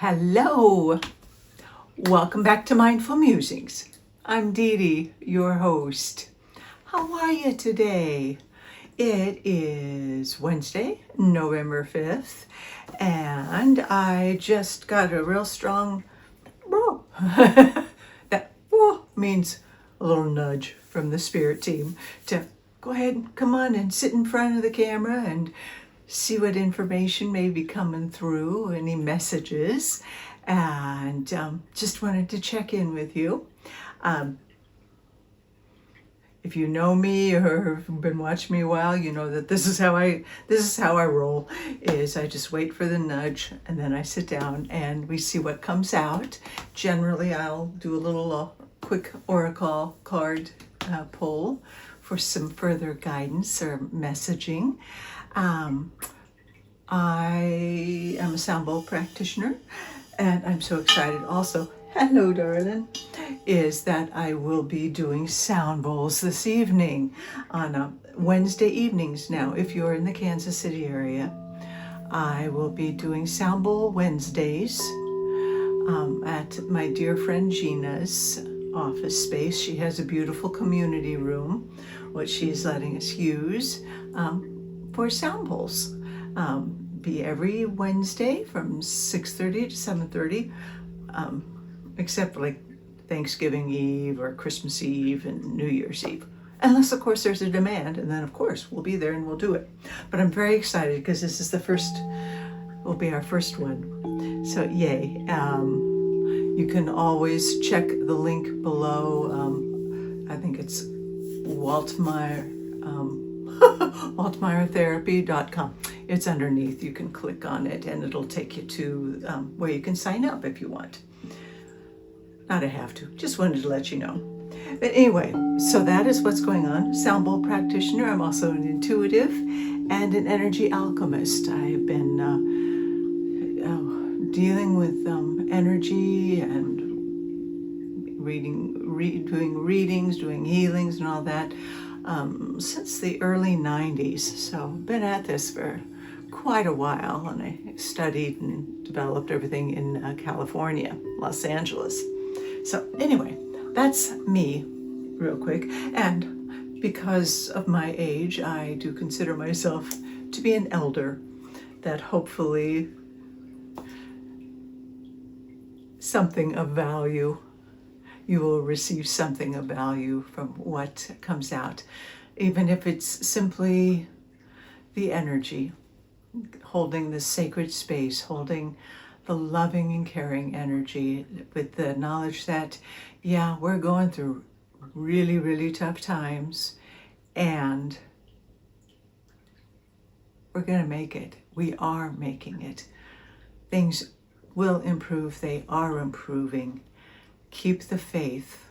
Hello, welcome back to Mindful Musings. I'm Dee Dee, your host. How are you today? It is Wednesday, November 5th, and I just got a real strong whoa. That whoa means a little nudge from the spirit team to go ahead and come on and sit in front of the camera and see what information may be coming through, any messages, and just wanted to check in with you. If you know me or have been watching me a while, you know that this is how I roll. Is I just wait for the nudge and then I sit down and we see what comes out. Generally, I'll do a little quick oracle card pull for some further guidance or messaging. I am a sound bowl practitioner, and I'm so excited also, hello darling, is that I will be doing sound bowls this evening on Wednesday evenings. Now, if you're in the Kansas City area, I will be doing sound bowl Wednesdays at my dear friend Gina's office space. She has a beautiful community room, which she's letting us use for sound bowls. Be every Wednesday from 6:30 to 7:30, except for like Thanksgiving Eve or Christmas Eve and New Year's Eve. Unless, of course, there's a demand, and then, of course, we'll be there and we'll do it. But I'm very excited because this is will be our first one. So, yay. You can always check the link below. I think it's waltmeiertherapy.com. It's underneath. You can click on it and it'll take you to where you can sign up if you want. Not a have to, just wanted to let you know. But anyway, so that is what's going on. Sound bowl practitioner. I'm also an intuitive and an energy alchemist. I have been dealing with energy and doing readings, doing healings and all that since the early 90s. So I've been at this for quite a while, and I studied and developed everything in California, Los Angeles. So anyway, that's me real quick. And because of my age, I do consider myself to be an elder, that hopefully something of value, you will receive something of value from what comes out, even if it's simply the energy, holding the sacred space, holding the loving and caring energy with the knowledge that, yeah, we're going through really, really tough times and we're going to make it. We are making it. Things will improve. They are improving. Keep the faith.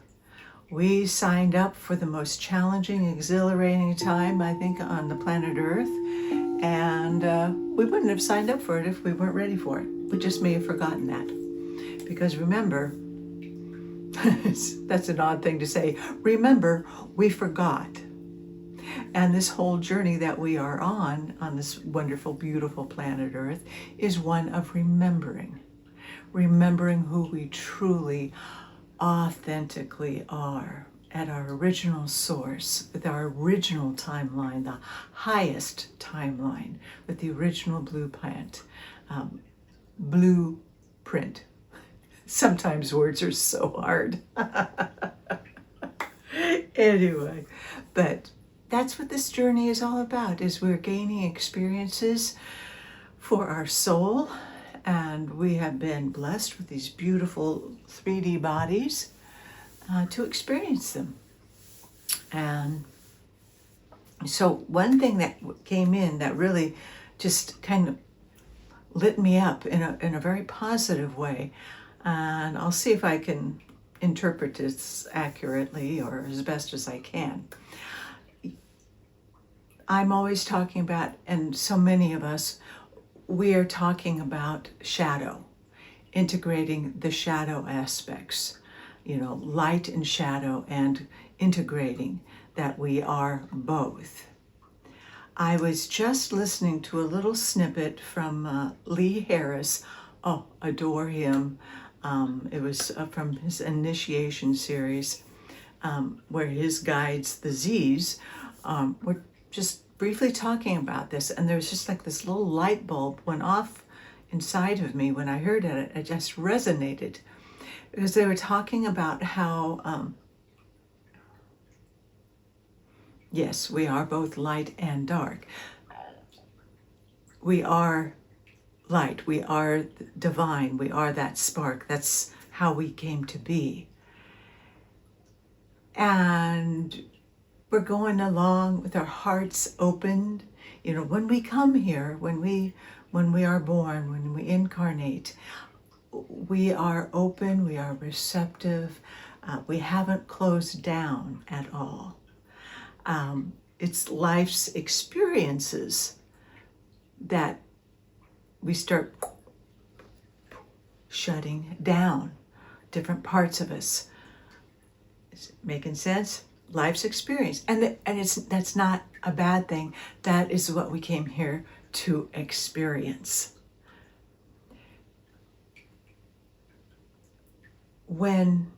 We signed up for the most challenging, exhilarating time, I think, on the planet Earth. And we wouldn't have signed up for it if we weren't ready for it. We just may have forgotten that. Because remember, that's an odd thing to say. Remember, we forgot. And this whole journey that we are on this wonderful, beautiful planet Earth, is one of remembering. Remembering who we truly, authentically are at our original source, with our original timeline, the highest timeline, with the original blueprint. Sometimes words are so hard. Anyway, but that's what this journey is all about, is we're gaining experiences for our soul, and we have been blessed with these beautiful 3D bodies to experience them. And so one thing that came in that really just kind of lit me up in a very positive way, and I'll see if I can interpret this accurately or as best as I can. I'm always talking about, and so many of us, we are talking about shadow, integrating the shadow aspects, light and shadow, and integrating that we are both. I was just listening to a little snippet from Lee Harris adore him. It was from his initiation series, where his guides, the Z's, were just briefly talking about this, and there was just like this little light bulb went off inside of me when I heard it. It just resonated, because they were talking about how yes, we are both light and dark. We are light, we are divine, we are that spark. That's how we came to be. And we're going along with our hearts opened. You know, when we come here, when we are born, when we incarnate, we are open, we are receptive, we haven't closed down at all. It's life's experiences that we start shutting down different parts of us. Is it making sense? Life's experience, and that's not a bad thing. That is what we came here to experience. When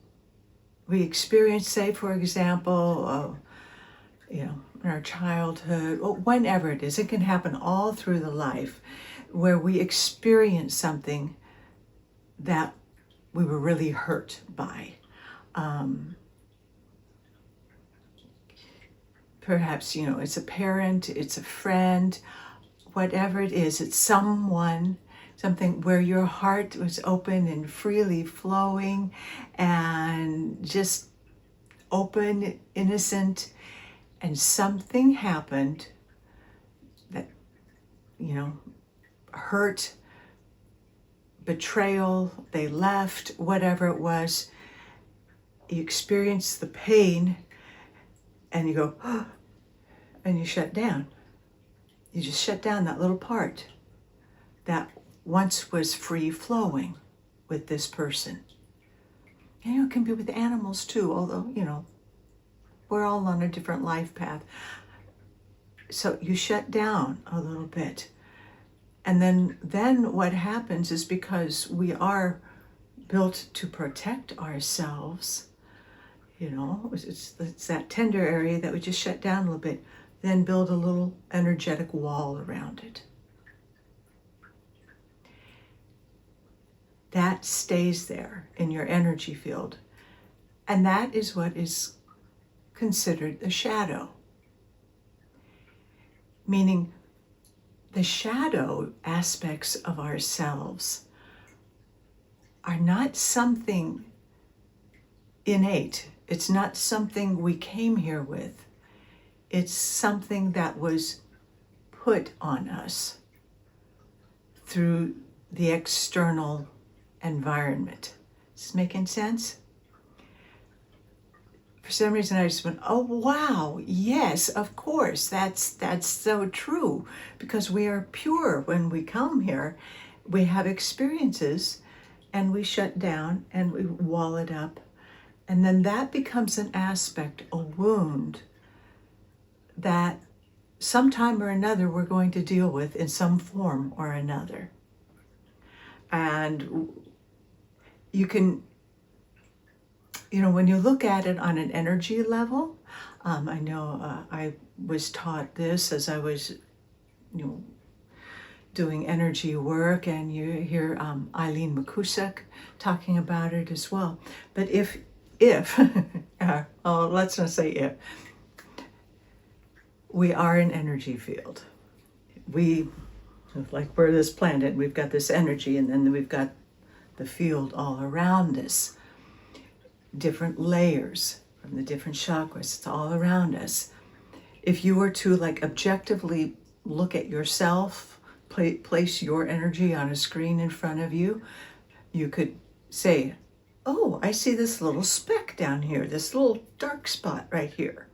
we experience, say, for example, in our childhood, or whenever it is, it can happen all through the life, where we experience something that we were really hurt by. Perhaps, it's a parent, it's a friend, whatever it is, it's someone, something where your heart was open and freely flowing and just open, innocent, and something happened that, hurt, betrayal, they left, whatever it was. You experience the pain and you go, oh, and you shut down. You just shut down that little part that once was free flowing with this person. And it can be with animals too, although, we're all on a different life path. So you shut down a little bit. And then what happens is, because we are built to protect ourselves, it's that tender area that we just shut down a little bit, then build a little energetic wall around it. That stays there in your energy field. And that is what is considered the shadow. Meaning, the shadow aspects of ourselves are not something innate. It's not something we came here with. It's something that was put on us through the external environment. Is this making sense? For some reason, I just went, oh, wow, yes, of course, that's so true, because we are pure when we come here. We have experiences, and we shut down, and we wall it up, and then that becomes an aspect, a wound, that sometime or another we're going to deal with in some form or another. And you can, when you look at it on an energy level, I know I was taught this as I was, doing energy work, and you hear Eileen McCusick talking about it as well. But if let's not say if, we are an energy field. We're this planet, we've got this energy, and then we've got the field all around us. Different layers from the different chakras, it's all around us. If you were to objectively look at yourself, place your energy on a screen in front of you, you could say, oh, I see this little speck down here, this little dark spot right here.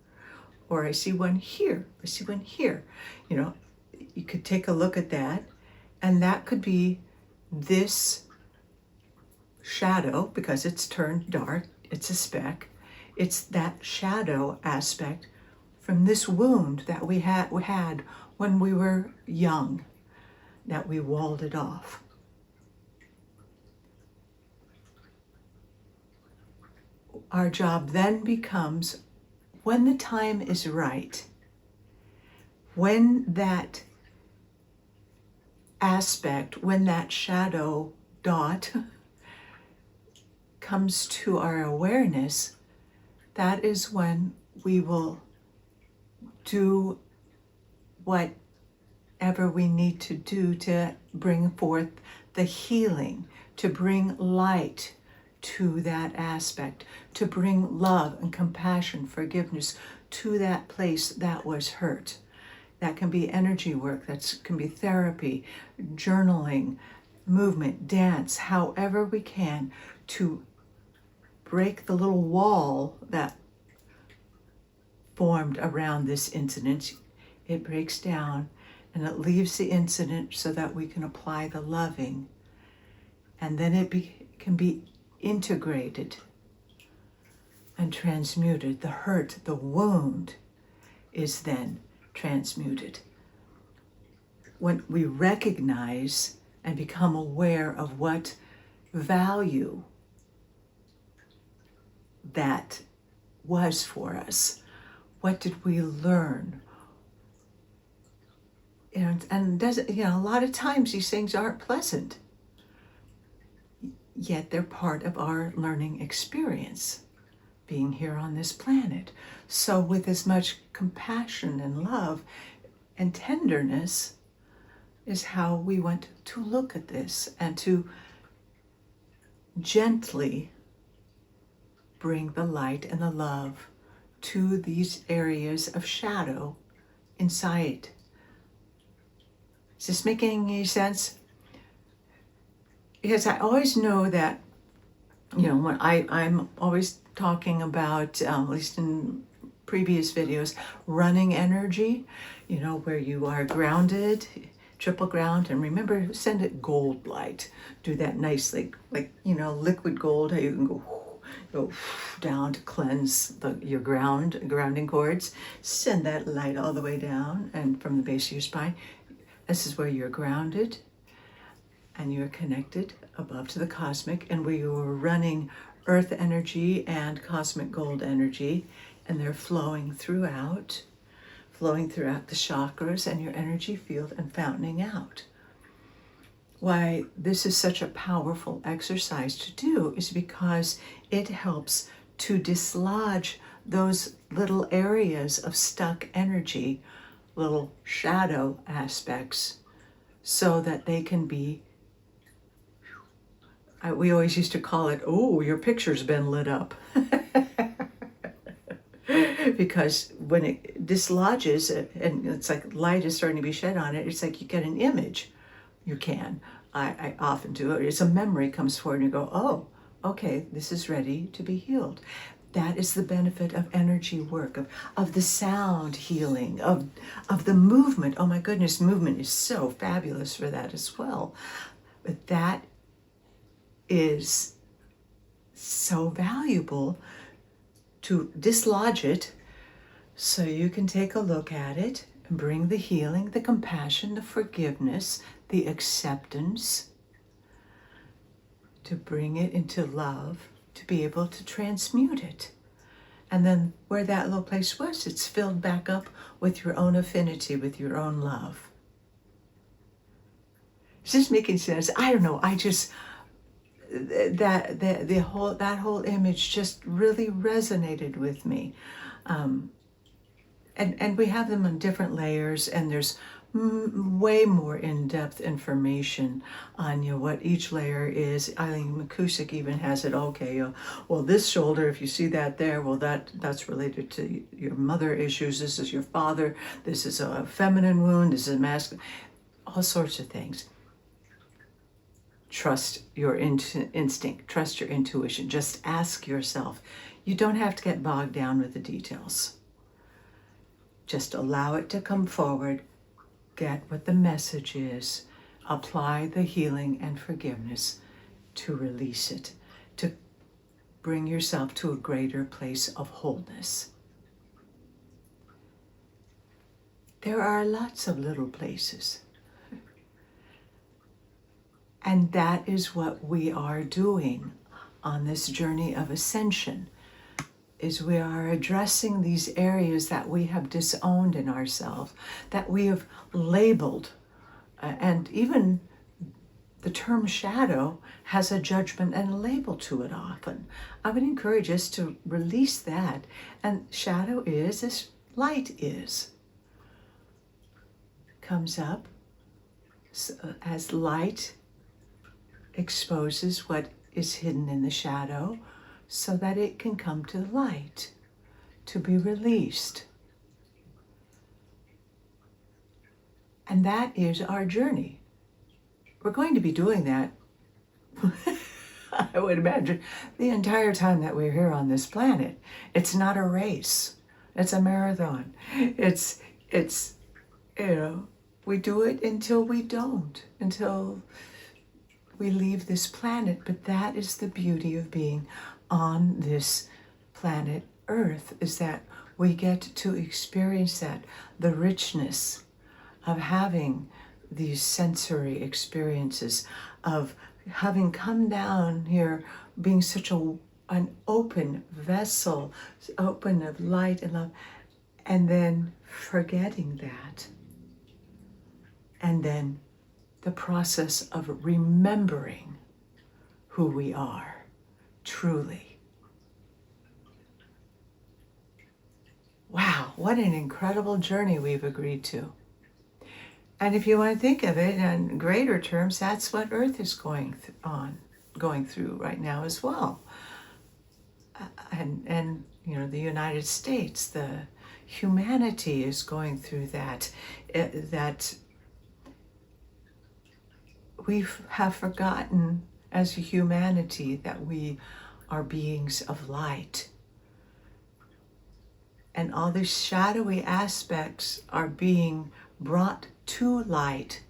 Or I see one here, I see one here. You could take a look at that, and that could be this shadow, because it's turned dark, it's a speck. It's that shadow aspect from this wound that we had when we were young, that we walled it off. our job then becomes, when the time is right, when that aspect, when that shadow dot comes to our awareness, that is when we will do whatever we need to do to bring forth the healing, to bring light to that aspect, to bring love and compassion, forgiveness to that place that was hurt. That can be energy work, that can be therapy, journaling, movement, dance, however we can, to break the little wall that formed around this incident. It breaks down and it leaves the incident so that we can apply the loving, and then it can be integrated and transmuted. The hurt, the wound is then transmuted. When we recognize and become aware of what value that was for us, what did we learn? And does it, a lot of times these things aren't pleasant, yet they're part of our learning experience, being here on this planet. So with as much compassion and love and tenderness is how we want to look at this, and to gently bring the light and the love to these areas of shadow inside. Is this making any sense? Because I always know that, when I'm always talking about, at least in previous videos, running energy, where you are grounded, triple ground, and remember, send it gold light. Do that nice, like liquid gold, how you can go down to cleanse your grounding cords. Send that light all the way down and from the base of your spine. This is where you're grounded and you're connected above to the cosmic, and where you're running earth energy and cosmic gold energy, and they're flowing throughout the chakras and your energy field and fountaining out. Why this is such a powerful exercise to do is because it helps to dislodge those little areas of stuck energy, little shadow aspects, so that they can be, we always used to call it, oh, your picture's been lit up. Because when it dislodges it, and it's like light is starting to be shed on it, it's like you get an image. I often do it. It's a memory comes forward and you go, oh, okay, this is ready to be healed. That is the benefit of energy work, of the sound healing, of the movement. Oh my goodness, movement is so fabulous for that as well. But that is so valuable to dislodge it so you can take a look at it and bring the healing, the compassion, the forgiveness, the acceptance, to bring it into love, to be able to transmute it. And then where that little place was, it's filled back up with your own affinity, with your own love. Is this making sense? I don't know. I just, that whole image just really resonated with me. And we have them on different layers, and there's way more in-depth information on what each layer is. Eileen McCusick even has it. Okay, well, this shoulder, if you see that there, well, that's related to your mother issues. This is your father. This is a feminine wound. This is a masculine. All sorts of things. Trust your instinct. Trust your intuition. Just ask yourself. You don't have to get bogged down with the details. Just allow it to come forward. Get what the message is. Apply the healing and forgiveness to release it, to bring yourself to a greater place of wholeness. There are lots of little places. And that is what we are doing on this journey of ascension. is we are addressing these areas that we have disowned in ourselves, that we have labeled. And even the term shadow has a judgment and a label to it often. I would encourage us to release that. And shadow is as light is. Comes up as light exposes what is hidden in the shadow so that it can come to light, to be released. And that is our journey. We're going to be doing that, I would imagine, the entire time that we're here on this planet. It's not a race. It's a marathon. It's we do it until we don't, until we leave this planet. But that is the beauty of being on this planet Earth, is that we get to experience that, the richness of having these sensory experiences, of having come down here, being such an open vessel, open of light and love, and then forgetting that. And then the process of remembering who we are, truly. Wow, what an incredible journey we've agreed to. And if you want to think of it in greater terms, that's what Earth is going through right now as well. And the United States, the humanity is going through that. That we have forgotten as a humanity that we are beings of light. And all these shadowy aspects are being brought to light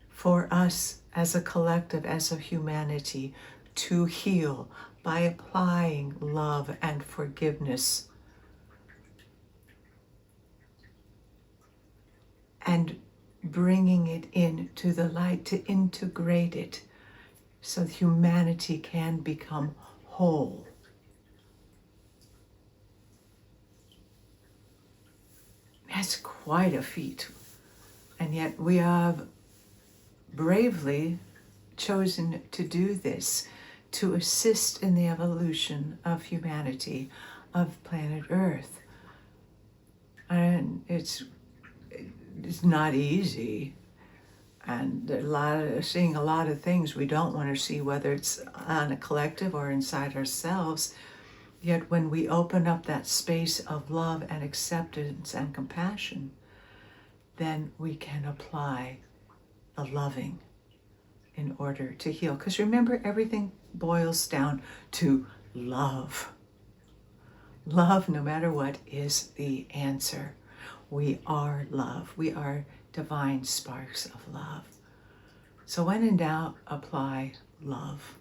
for us as a collective, as a humanity, to heal by applying love and forgiveness. And bringing it into the light, to integrate it so humanity can become whole. That's quite a feat. And yet we have bravely chosen to do this, to assist in the evolution of humanity, of planet Earth. And it's not easy. And seeing a lot of things we don't want to see, whether it's on a collective or inside ourselves. Yet when we open up that space of love and acceptance and compassion, then we can apply the loving in order to heal. Because remember, everything boils down to love. Love, no matter what, is the answer. We are love. We are divine sparks of love. So when in doubt, apply love.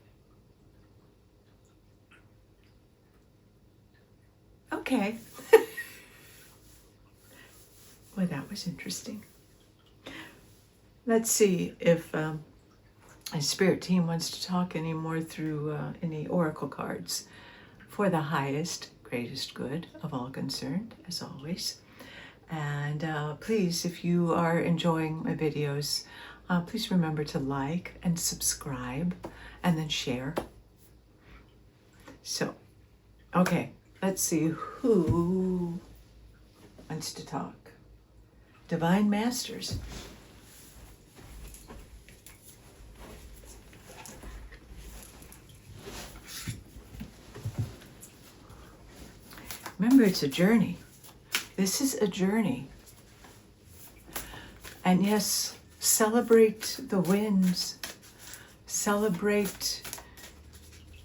Okay. Well, that was interesting. Let's see if my spirit team wants to talk anymore through any oracle cards for the highest, greatest good of all concerned, as always. And please, if you are enjoying my videos, please remember to like and subscribe and then share. So, okay, let's see who wants to talk. Divine Masters. Remember, it's a journey. This is a journey. And yes, celebrate the wins. Celebrate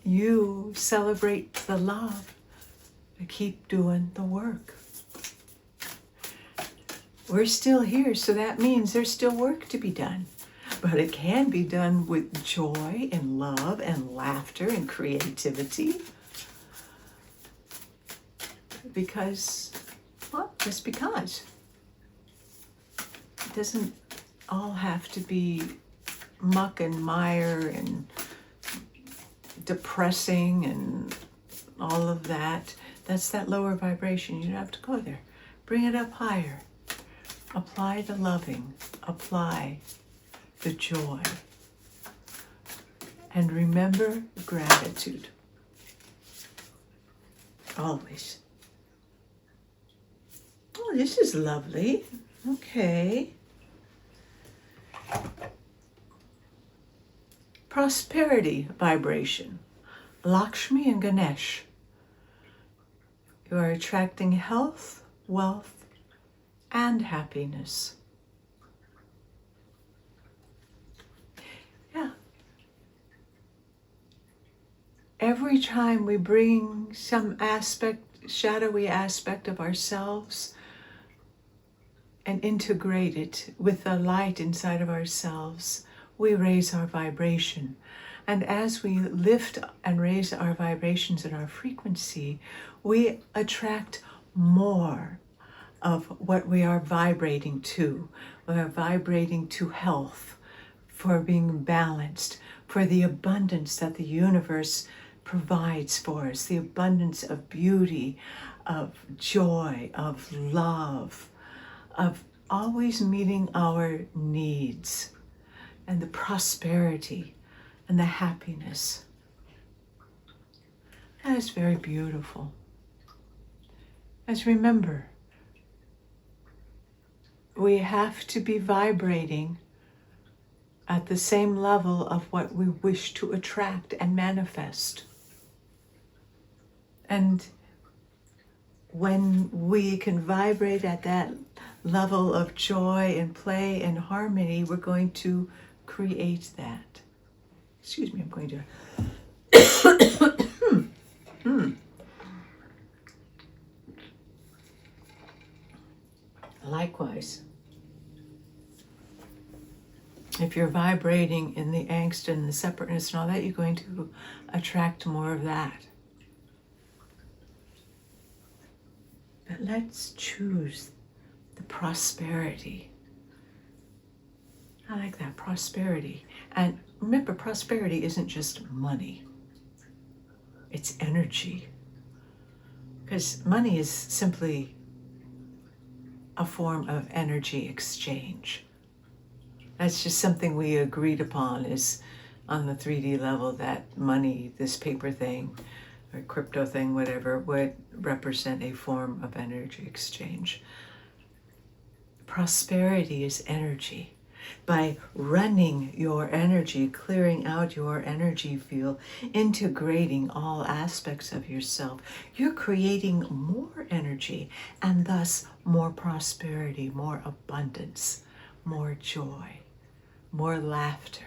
you. Celebrate the love. And keep doing the work. We're still here, so that means there's still work to be done. But it can be done with joy and love and laughter and creativity. Because, well, just because. It doesn't all have to be muck and mire and depressing and all of that. That's that lower vibration. You don't have to go there. Bring it up higher. Apply the loving. Apply the joy. And remember gratitude. Always. Oh, this is lovely. Okay. Prosperity vibration. Lakshmi and Ganesh. You are attracting health, wealth, and happiness. Yeah. Every time we bring some shadowy aspect of ourselves and integrate it with the light inside of ourselves, we raise our vibration. And as we lift and raise our vibrations and our frequency, we attract more of what we are vibrating to. We are vibrating to health, for being balanced, for the abundance that the universe provides for us, the abundance of beauty, of joy, of love, of always meeting our needs, and the prosperity and the happiness. That is very beautiful. As remember, we have to be vibrating at the same level of what we wish to attract and manifest. And when we can vibrate at that level of joy and play and harmony, we're going to create that. Excuse me, I'm going to... Likewise, if you're vibrating in the angst and the separateness and all that, you're going to attract more of that. But let's choose the prosperity. I like that, prosperity. And remember, prosperity isn't just money. It's energy. Because money is simply a form of energy exchange. That's just something we agreed upon is on the 3D level, that money, this paper thing, or crypto thing, whatever, would represent a form of energy exchange. Prosperity is energy. By running your energy, clearing out your energy field, integrating all aspects of yourself, you're creating more energy and thus more prosperity, more abundance, more joy, more laughter.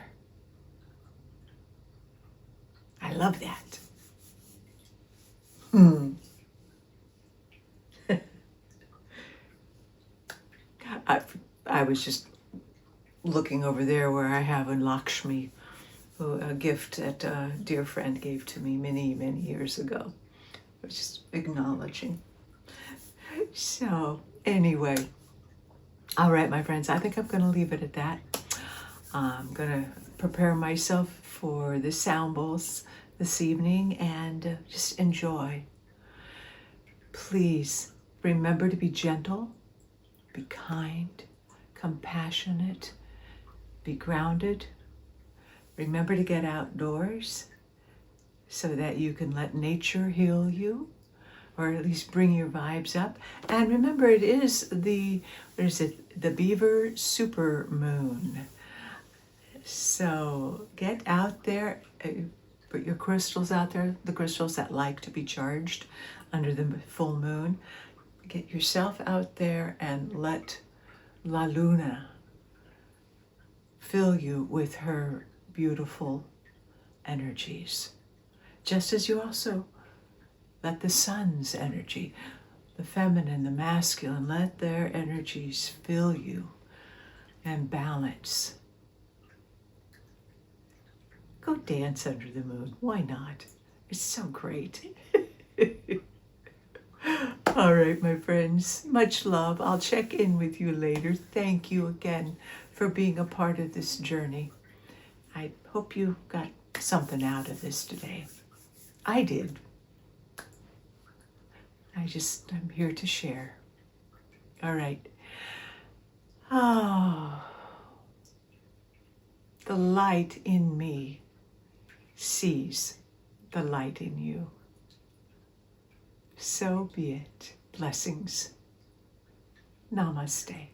I love that. I was just looking over there where I have a Lakshmi, a gift that a dear friend gave to me many, many years ago. I was just acknowledging. So anyway, all right, my friends, I think I'm going to leave it at that. I'm going to prepare myself for the sound bowls this evening and just enjoy. Please remember to be gentle, be kind, compassionate, be grounded. Remember to get outdoors so that you can let nature heal you, or at least bring your vibes up. And remember, it is the Beaver super moon. So get out there, put your crystals out there, the crystals that like to be charged under the full moon. Get yourself out there and let La Luna fill you with her beautiful energies. Just as you also let the sun's energy, the feminine, the masculine, let their energies fill you and balance. Go dance under the moon. Why not? It's so great. All right, my friends, much love. I'll check in with you later. Thank you again for being a part of this journey. I hope you got something out of this today. I did. I'm here to share. All right. Oh, the light in me sees the light in you. So be it. Blessings. Namaste.